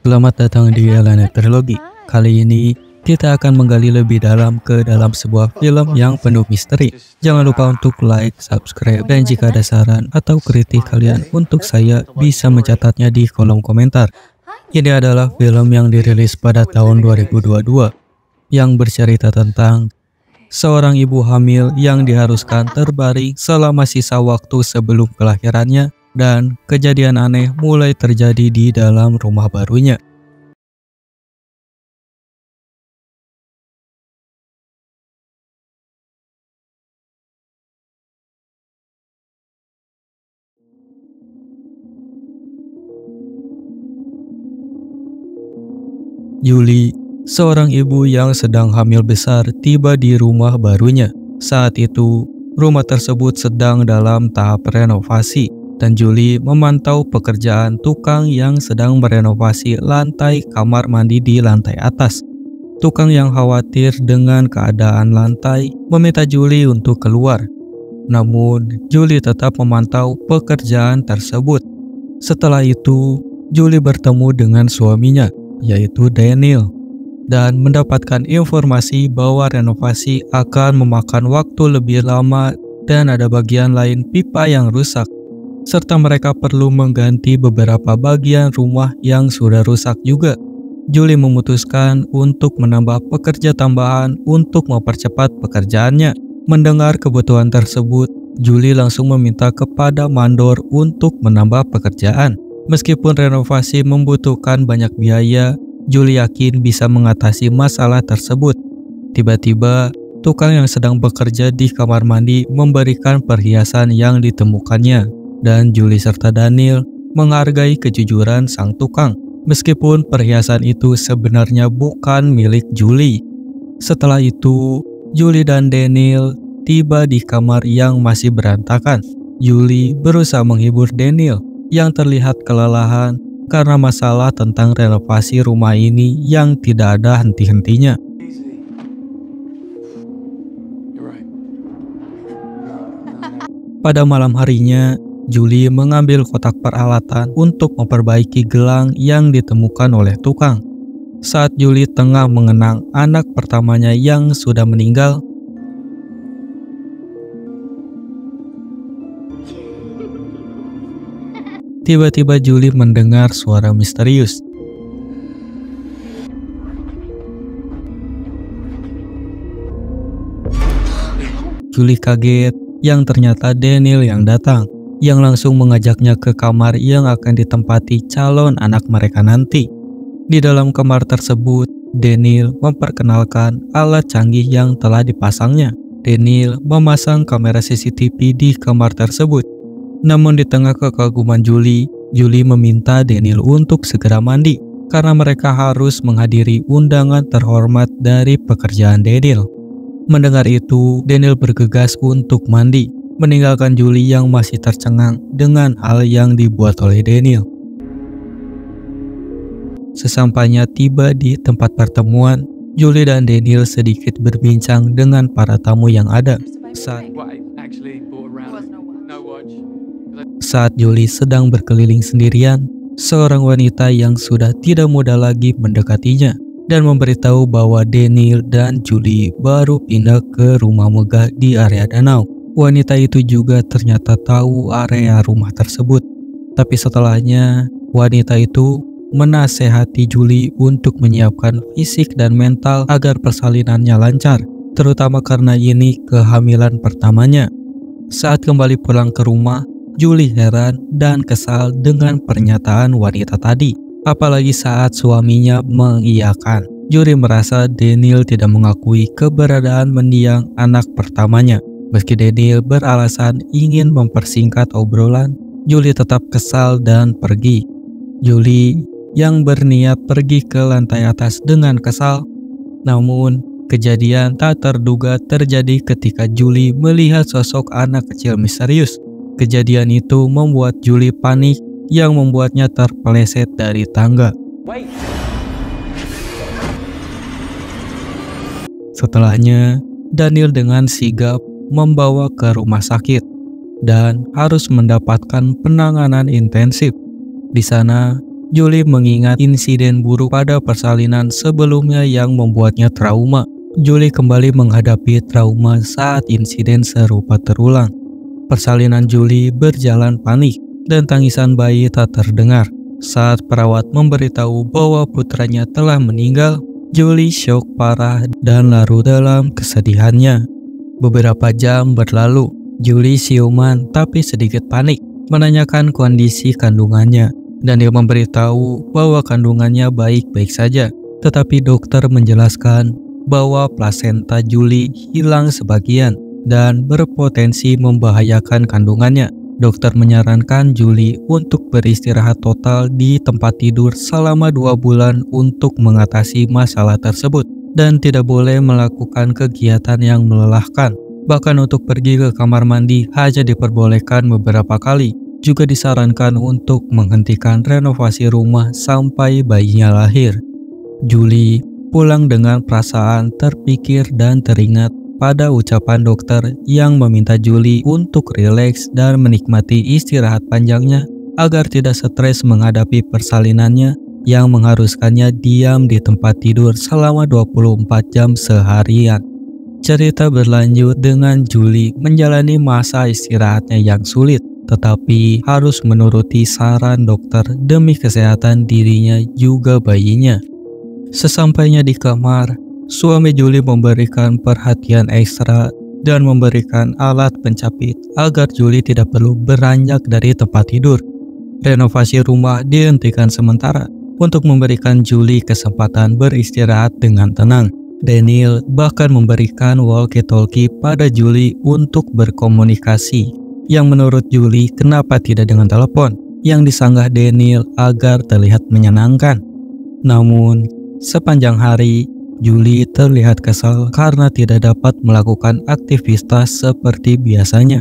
Selamat datang di Elena Trilogi. Kali ini kita akan menggali lebih dalam ke dalam sebuah film yang penuh misteri. Jangan lupa untuk like, subscribe, dan jika ada saran atau kritik kalian untuk saya bisa mencatatnya di kolom komentar. Ini adalah film yang dirilis pada tahun 2022 yang bercerita tentang seorang ibu hamil yang diharuskan terbaring selama sisa waktu sebelum kelahirannya, dan kejadian aneh mulai terjadi di dalam rumah barunya. Julie, seorang ibu yang sedang hamil besar, tiba di rumah barunya. Saat itu, rumah tersebut sedang dalam tahap renovasi, dan Julie memantau pekerjaan tukang yang sedang merenovasi lantai kamar mandi di lantai atas. Tukang yang khawatir dengan keadaan lantai meminta Julie untuk keluar. Namun, Julie tetap memantau pekerjaan tersebut. Setelah itu, Julie bertemu dengan suaminya, yaitu Daniel, dan mendapatkan informasi bahwa renovasi akan memakan waktu lebih lama dan ada bagian lain pipa yang rusak, serta mereka perlu mengganti beberapa bagian rumah yang sudah rusak juga. Julie memutuskan untuk menambah pekerja tambahan untuk mempercepat pekerjaannya. Mendengar kebutuhan tersebut, Julie langsung meminta kepada mandor untuk menambah pekerjaan. Meskipun renovasi membutuhkan banyak biaya, Julie yakin bisa mengatasi masalah tersebut. Tiba-tiba, tukang yang sedang bekerja di kamar mandi memberikan perhiasan yang ditemukannya, dan Julie serta Daniel menghargai kejujuran sang tukang, meskipun perhiasan itu sebenarnya bukan milik Julie. Setelah itu, Julie dan Daniel tiba di kamar yang masih berantakan. Julie berusaha menghibur Daniel yang terlihat kelelahan karena masalah tentang renovasi rumah ini yang tidak ada henti-hentinya. Pada malam harinya, Julie mengambil kotak peralatan untuk memperbaiki gelang yang ditemukan oleh tukang. Saat Julie tengah mengenang anak pertamanya yang sudah meninggal, tiba-tiba Julie mendengar suara misterius. Julie kaget yang ternyata Daniel yang datang, yang langsung mengajaknya ke kamar yang akan ditempati calon anak mereka nanti. Di dalam kamar tersebut, Daniel memperkenalkan alat canggih yang telah dipasangnya. Daniel memasang kamera CCTV di kamar tersebut. Namun di tengah kekaguman Julie meminta Daniel untuk segera mandi karena mereka harus menghadiri undangan terhormat dari pekerjaan Daniel. Mendengar itu, Daniel bergegas untuk mandi, meninggalkan Julie yang masih tercengang dengan hal yang dibuat oleh Daniel. Sesampainya tiba di tempat pertemuan, Julie dan Daniel sedikit berbincang dengan para tamu yang ada. Saat Julie sedang berkeliling sendirian, seorang wanita yang sudah tidak muda lagi mendekatinya dan memberitahu bahwa Daniel dan Julie baru pindah ke rumah megah di area danau. Wanita itu juga ternyata tahu area rumah tersebut. Tapi setelahnya, wanita itu menasehati Julie untuk menyiapkan fisik dan mental agar persalinannya lancar, terutama karena ini kehamilan pertamanya. Saat kembali pulang ke rumah, Julie heran dan kesal dengan pernyataan wanita tadi, apalagi saat suaminya mengiyakan. Julie merasa Daniel tidak mengakui keberadaan mendiang anak pertamanya. Meski Daniel beralasan ingin mempersingkat obrolan, Julie tetap kesal dan pergi. Julie yang berniat pergi ke lantai atas dengan kesal. Namun, kejadian tak terduga terjadi ketika Julie melihat sosok anak kecil misterius. Kejadian itu membuat Julie panik yang membuatnya terpeleset dari tangga. Setelahnya, Daniel dengan sigap membawa ke rumah sakit dan harus mendapatkan penanganan intensif. Di sana, Julie mengingat insiden buruk pada persalinan sebelumnya yang membuatnya trauma. Julie kembali menghadapi trauma saat insiden serupa terulang. Persalinan Julie berjalan panik dan tangisan bayi tak terdengar. Saat perawat memberitahu bahwa putranya telah meninggal, Julie syok parah dan larut dalam kesedihannya. Beberapa jam berlalu, Julie siuman tapi sedikit panik, menanyakan kondisi kandungannya. Dan dia memberitahu bahwa kandungannya baik-baik saja. Tetapi dokter menjelaskan bahwa plasenta Julie hilang sebagian dan berpotensi membahayakan kandungannya. Dokter menyarankan Julie untuk beristirahat total di tempat tidur selama 2 bulan untuk mengatasi masalah tersebut dan tidak boleh melakukan kegiatan yang melelahkan. Bahkan untuk pergi ke kamar mandi hanya diperbolehkan beberapa kali. Juga disarankan untuk menghentikan renovasi rumah sampai bayinya lahir. Julie pulang dengan perasaan terpikir dan teringat pada ucapan dokter yang meminta Julie untuk rileks dan menikmati istirahat panjangnya agar tidak stres menghadapi persalinannya yang mengharuskannya diam di tempat tidur selama 24 jam seharian. Cerita berlanjut dengan Julie menjalani masa istirahatnya yang sulit, tetapi harus menuruti saran dokter demi kesehatan dirinya juga bayinya. Sesampainya di kamar, suami Julie memberikan perhatian ekstra dan memberikan alat pencapit agar Julie tidak perlu beranjak dari tempat tidur. Renovasi rumah dihentikan sementara untuk memberikan Julie kesempatan beristirahat dengan tenang. Daniel bahkan memberikan walkie-talkie pada Julie untuk berkomunikasi. Yang menurut Julie kenapa tidak dengan telepon yang disanggah Daniel agar terlihat menyenangkan. Namun, sepanjang hari, Julie terlihat kesal karena tidak dapat melakukan aktivitas seperti biasanya.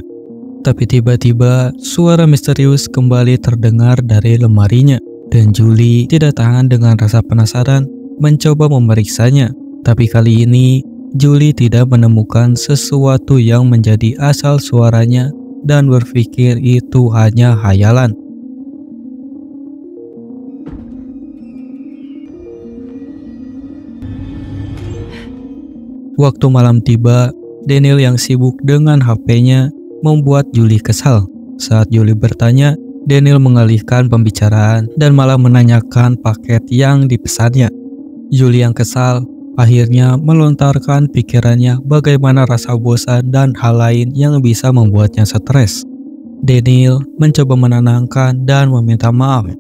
Tapi tiba-tiba, suara misterius kembali terdengar dari lemarinya. Dan Julie tidak tahan dengan rasa penasaran mencoba memeriksanya. Tapi kali ini, Julie tidak menemukan sesuatu yang menjadi asal suaranya dan berpikir itu hanya khayalan. Waktu malam tiba, Daniel yang sibuk dengan HP-nya membuat Julie kesal. Saat Julie bertanya, Daniel mengalihkan pembicaraan dan malah menanyakan paket yang dipesannya. Julie yang kesal akhirnya melontarkan pikirannya bagaimana rasa bosan dan hal lain yang bisa membuatnya stres. Daniel mencoba menenangkan dan meminta maaf.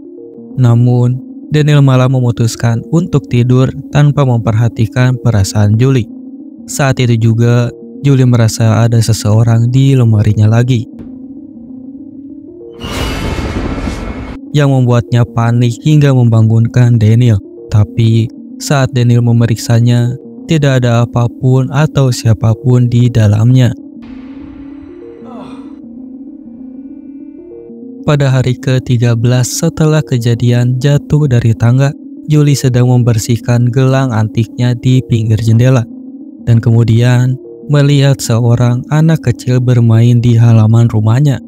Namun, Daniel malah memutuskan untuk tidur tanpa memperhatikan perasaan Julie. Saat itu juga, Julie merasa ada seseorang di lemarinya lagi, yang membuatnya panik hingga membangunkan Daniel. Tapi saat Daniel memeriksanya, tidak ada apapun atau siapapun di dalamnya. Pada hari ke-13 setelah kejadian jatuh dari tangga, Julie sedang membersihkan gelang antiknya di pinggir jendela. Dan kemudian melihat seorang anak kecil bermain di halaman rumahnya.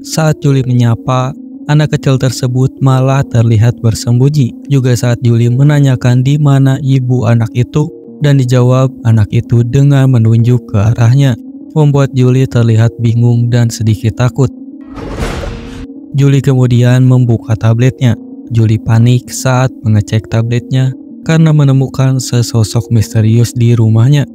Saat Julie menyapa, anak kecil tersebut malah terlihat bersembunyi. Juga saat Julie menanyakan di mana ibu anak itu, dan dijawab anak itu dengan menunjuk ke arahnya, membuat Julie terlihat bingung dan sedikit takut. Julie kemudian membuka tabletnya. Julie panik saat mengecek tabletnya karena menemukan sesosok misterius di rumahnya.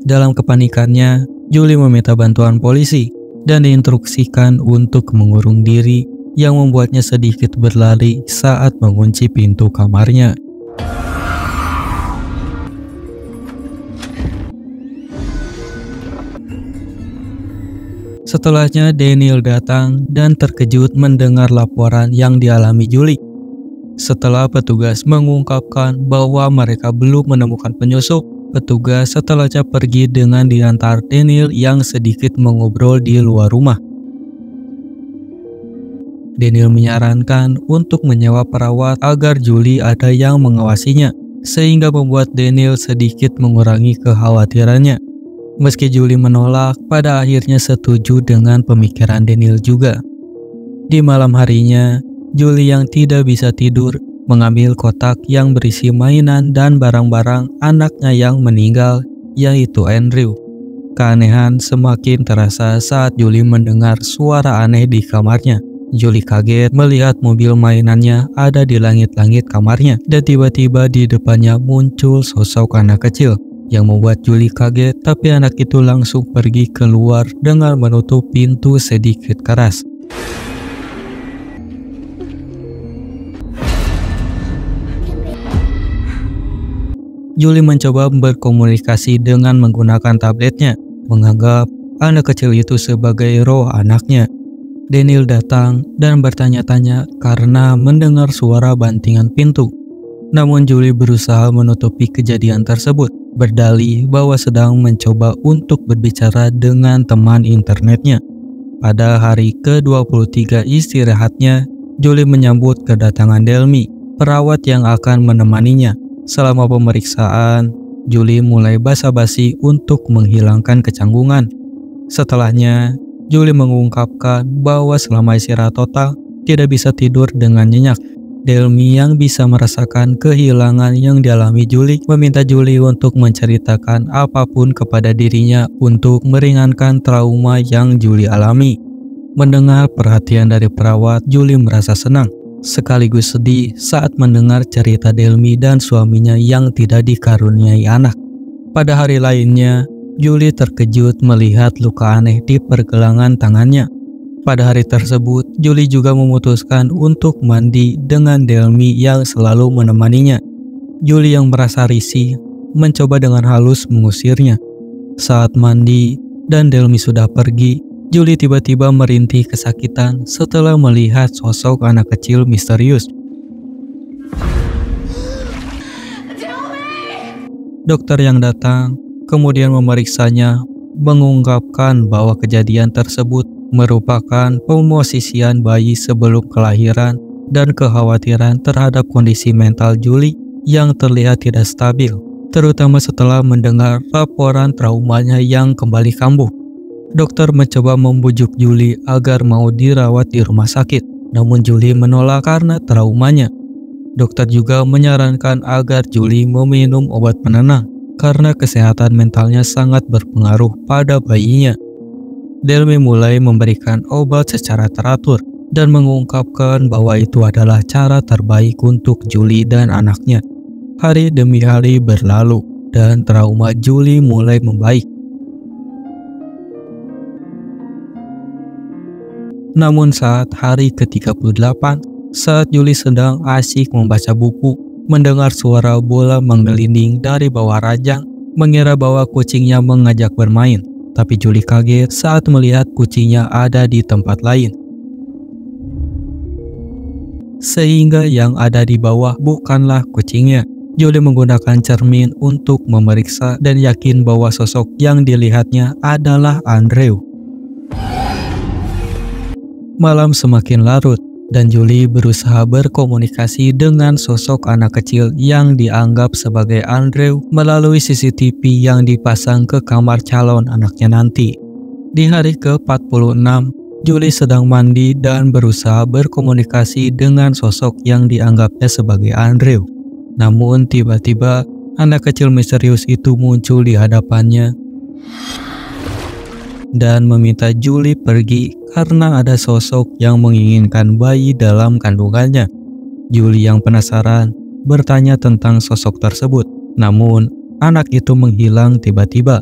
Dalam kepanikannya, Julie meminta bantuan polisi dan diinstruksikan untuk mengurung diri, yang membuatnya sedikit berlari saat mengunci pintu kamarnya. Setelahnya Daniel datang dan terkejut mendengar laporan yang dialami Julie. Setelah petugas mengungkapkan bahwa mereka belum menemukan penyusup, Petugas setelahnya pergi dengan diantar Daniel yang sedikit mengobrol di luar rumah. Daniel menyarankan untuk menyewa perawat agar Julie ada yang mengawasinya, sehingga membuat Daniel sedikit mengurangi kekhawatirannya. Meski Julie menolak, pada akhirnya setuju dengan pemikiran Daniel juga. Di malam harinya, Julie yang tidak bisa tidur mengambil kotak yang berisi mainan dan barang-barang anaknya yang meninggal, yaitu Andrew. Keanehan semakin terasa saat Julie mendengar suara aneh di kamarnya. Julie kaget melihat mobil mainannya ada di langit-langit kamarnya, dan tiba-tiba di depannya muncul sosok anak kecil yang membuat Julie kaget, tapi anak itu langsung pergi keluar dengan menutup pintu sedikit keras. Julie mencoba berkomunikasi dengan menggunakan tabletnya, menganggap anak kecil itu sebagai roh anaknya. Daniel datang dan bertanya-tanya karena mendengar suara bantingan pintu. Namun Julie berusaha menutupi kejadian tersebut, berdalih bahwa sedang mencoba untuk berbicara dengan teman internetnya. Pada hari ke-23 istirahatnya, Julie menyambut kedatangan Delmy, perawat yang akan menemaninya. Selama pemeriksaan, Julie mulai basa-basi untuk menghilangkan kecanggungan. Setelahnya, Julie mengungkapkan bahwa selama istirahat total, tidak bisa tidur dengan nyenyak. Delmy yang bisa merasakan kehilangan yang dialami Julie meminta Julie untuk menceritakan apapun kepada dirinya untuk meringankan trauma yang Julie alami. Mendengar perhatian dari perawat, Julie merasa senang, sekaligus sedih saat mendengar cerita Delmy dan suaminya yang tidak dikaruniai anak. Pada hari lainnya, Julie terkejut melihat luka aneh di pergelangan tangannya. Pada hari tersebut, Julie juga memutuskan untuk mandi dengan Delmy yang selalu menemaninya. Julie yang merasa risih mencoba dengan halus mengusirnya. Saat mandi dan Delmy sudah pergi, Julie tiba-tiba merintih kesakitan setelah melihat sosok anak kecil misterius. Dokter yang datang kemudian memeriksanya, mengungkapkan bahwa kejadian tersebut merupakan pemosisian bayi sebelum kelahiran dan kekhawatiran terhadap kondisi mental Julie yang terlihat tidak stabil, terutama setelah mendengar laporan traumanya yang kembali kambuh. Dokter mencoba membujuk Julie agar mau dirawat di rumah sakit, namun Julie menolak karena traumanya. Dokter juga menyarankan agar Julie meminum obat penenang, karena kesehatan mentalnya sangat berpengaruh pada bayinya. Delmy mulai memberikan obat secara teratur dan mengungkapkan bahwa itu adalah cara terbaik untuk Julie dan anaknya. Hari demi hari berlalu dan trauma Julie mulai membaik. Namun saat hari ke-38, saat Julie sedang asyik membaca buku, mendengar suara bola menggelinding dari bawah ranjang, mengira bahwa kucingnya mengajak bermain. Tapi Julie kaget saat melihat kucingnya ada di tempat lain. Sehingga yang ada di bawah bukanlah kucingnya. Julie menggunakan cermin untuk memeriksa dan yakin bahwa sosok yang dilihatnya adalah Andrew. Malam semakin larut, dan Julie berusaha berkomunikasi dengan sosok anak kecil yang dianggap sebagai Andrew melalui CCTV yang dipasang ke kamar calon anaknya nanti. Di hari ke-46, Julie sedang mandi dan berusaha berkomunikasi dengan sosok yang dianggapnya sebagai Andrew. Namun tiba-tiba anak kecil misterius itu muncul di hadapannya dan meminta Julie pergi karena ada sosok yang menginginkan bayi dalam kandungannya. Julie yang penasaran bertanya tentang sosok tersebut, namun anak itu menghilang tiba-tiba.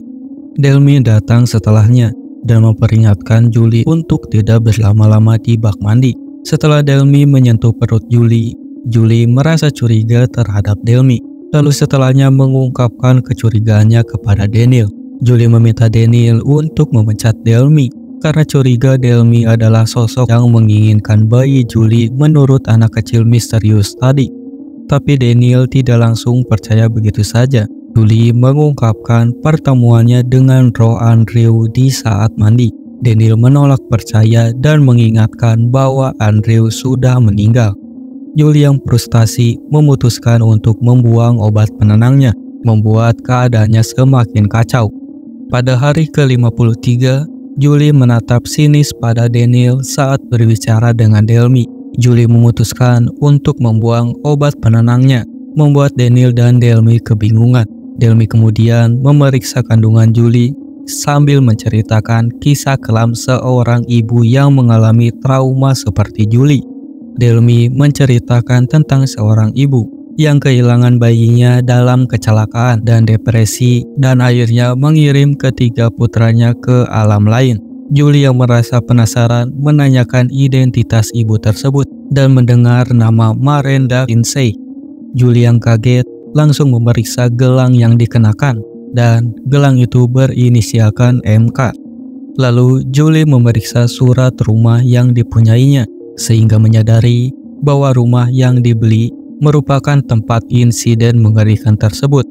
Delmy datang setelahnya dan memperingatkan Julie untuk tidak berlama-lama di bak mandi. Setelah Delmy menyentuh perut Julie, Julie merasa curiga terhadap Delmy. Lalu setelahnya mengungkapkan kecurigaannya kepada Daniel. Julie meminta Daniel untuk memecat Delmy karena curiga Delmy adalah sosok yang menginginkan bayi Julie menurut anak kecil misterius tadi. Tapi Daniel tidak langsung percaya begitu saja. Julie mengungkapkan pertemuannya dengan roh Andrew di saat mandi. Daniel menolak percaya dan mengingatkan bahwa Andrew sudah meninggal. Julie yang frustasi memutuskan untuk membuang obat penenangnya, membuat keadaannya semakin kacau. Pada hari ke-53, Julie menatap sinis pada Daniel saat berbicara dengan Delmy. Julie memutuskan untuk membuang obat penenangnya, membuat Daniel dan Delmy kebingungan. Delmy kemudian memeriksa kandungan Julie sambil menceritakan kisah kelam seorang ibu yang mengalami trauma seperti Julie. Delmy menceritakan tentang seorang ibu yang kehilangan bayinya dalam kecelakaan dan depresi dan akhirnya mengirim ketiga putranya ke alam lain. Julie yang merasa penasaran menanyakan identitas ibu tersebut dan mendengar nama Miranda Kinsey. Julie yang kaget langsung memeriksa gelang yang dikenakan dan gelang itu berinisialkan MK. Lalu Julie memeriksa surat rumah yang dipunyainya sehingga menyadari bahwa rumah yang dibeli merupakan tempat insiden mengerikan tersebut.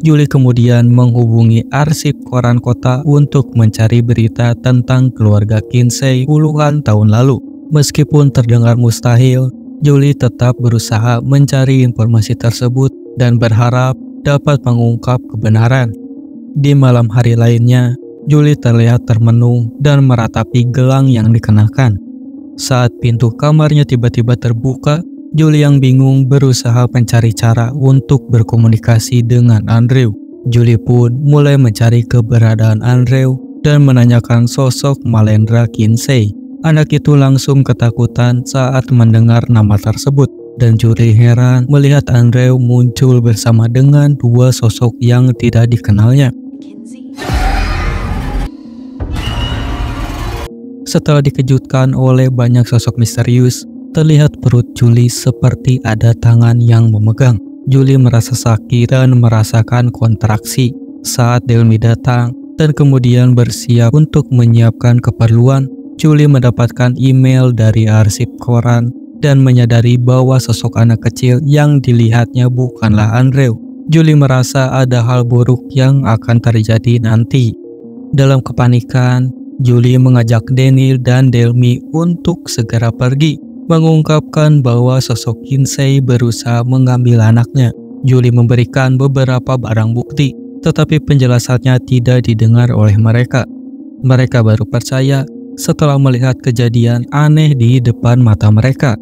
Julie kemudian menghubungi arsip koran kota untuk mencari berita tentang keluarga Kinsey puluhan tahun lalu. Meskipun terdengar mustahil, Julie tetap berusaha mencari informasi tersebut dan berharap dapat mengungkap kebenaran. Di malam hari lainnya, Julie terlihat termenung dan meratapi gelang yang dikenakan. Saat pintu kamarnya tiba-tiba terbuka, Julie yang bingung berusaha mencari cara untuk berkomunikasi dengan Andrew. Julie pun mulai mencari keberadaan Andrew dan menanyakan sosok Miranda Kinsey. Anak itu langsung ketakutan saat mendengar nama tersebut, dan Julie heran melihat Andrew muncul bersama dengan dua sosok yang tidak dikenalnya. Setelah dikejutkan oleh banyak sosok misterius, terlihat perut Julie seperti ada tangan yang memegang. Julie merasa sakit dan merasakan kontraksi saat Delmy datang dan kemudian bersiap untuk menyiapkan keperluan. Julie mendapatkan email dari arsip koran dan menyadari bahwa sosok anak kecil yang dilihatnya bukanlah Andrew. Julie merasa ada hal buruk yang akan terjadi nanti. Dalam kepanikan, Julie mengajak Daniel dan Delmy untuk segera pergi, mengungkapkan bahwa sosok Kinsey berusaha mengambil anaknya. Julie memberikan beberapa barang bukti, tetapi penjelasannya tidak didengar oleh mereka. Mereka baru percaya setelah melihat kejadian aneh di depan mata mereka.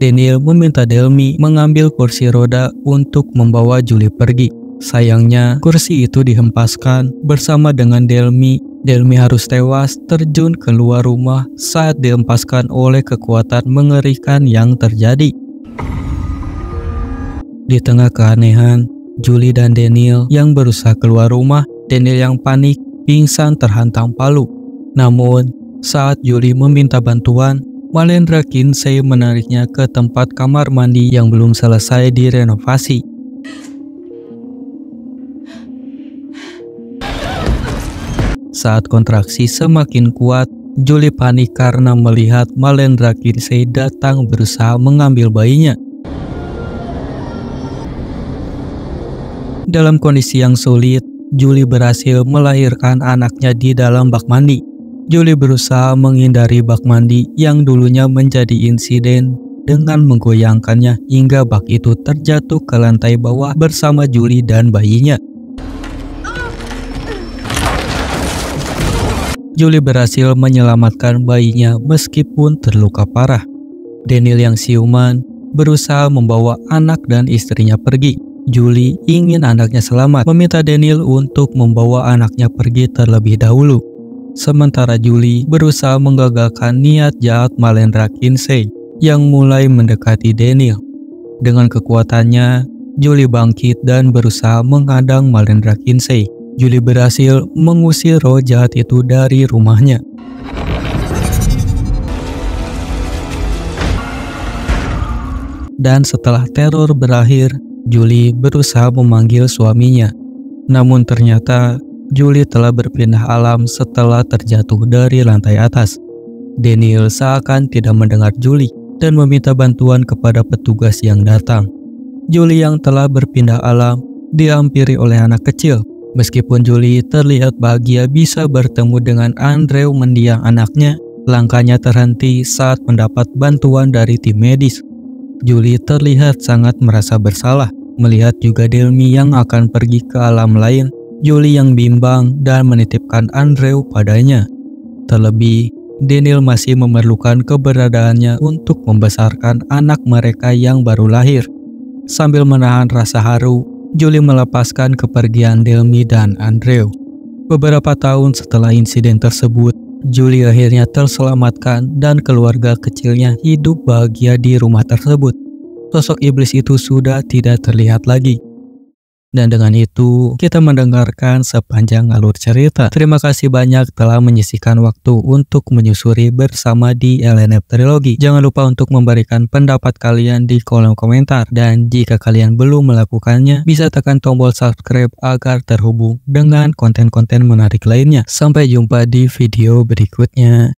Daniel meminta Delmy mengambil kursi roda untuk membawa Julie pergi. Sayangnya, kursi itu dihempaskan bersama dengan Delmy. Delmy harus tewas terjun keluar rumah saat dihempaskan oleh kekuatan mengerikan yang terjadi. Di tengah keanehan, Julie dan Daniel yang berusaha keluar rumah. Daniel yang panik pingsan terhantam palu. Namun, saat Julie meminta bantuan, Miranda Kinsey menariknya ke tempat kamar mandi yang belum selesai direnovasi. Saat kontraksi semakin kuat, Julie panik karena melihat Miranda Kinsey datang berusaha mengambil bayinya. Dalam kondisi yang sulit, Julie berhasil melahirkan anaknya di dalam bak mandi. Julie berusaha menghindari bak mandi yang dulunya menjadi insiden dengan menggoyangkannya hingga bak itu terjatuh ke lantai bawah bersama Julie dan bayinya. Julie berhasil menyelamatkan bayinya meskipun terluka parah. Daniel yang siuman berusaha membawa anak dan istrinya pergi. Julie ingin anaknya selamat, meminta Daniel untuk membawa anaknya pergi terlebih dahulu. Sementara Julie berusaha menggagalkan niat jahat Miranda Kinsey yang mulai mendekati Daniel. Dengan kekuatannya, Julie bangkit dan berusaha menghadang Miranda Kinsey. Julie berhasil mengusir roh jahat itu dari rumahnya. Dan setelah teror berakhir, Julie berusaha memanggil suaminya. Namun ternyata Julie telah berpindah alam setelah terjatuh dari lantai atas. Daniel seakan tidak mendengar Julie dan meminta bantuan kepada petugas yang datang. Julie yang telah berpindah alam dihampiri oleh anak kecil. Meskipun Julie terlihat bahagia bisa bertemu dengan Andrew mendiang anaknya, langkahnya terhenti saat mendapat bantuan dari tim medis. Julie terlihat sangat merasa bersalah melihat juga Delmy yang akan pergi ke alam lain. Julie yang bimbang dan menitipkan Andrew padanya. Terlebih, Daniel masih memerlukan keberadaannya untuk membesarkan anak mereka yang baru lahir. Sambil menahan rasa haru, Julie melepaskan kepergian Delmy dan Andrew. Beberapa tahun setelah insiden tersebut, Julie akhirnya terselamatkan dan keluarga kecilnya hidup bahagia di rumah tersebut. Sosok iblis itu sudah tidak terlihat lagi. Dan dengan itu, kita mendengarkan sepanjang alur cerita. Terima kasih banyak telah menyisihkan waktu untuk menyusuri bersama di LNF Trilogy. Jangan lupa untuk memberikan pendapat kalian di kolom komentar. Dan jika kalian belum melakukannya, bisa tekan tombol subscribe agar terhubung dengan konten-konten menarik lainnya. Sampai jumpa di video berikutnya.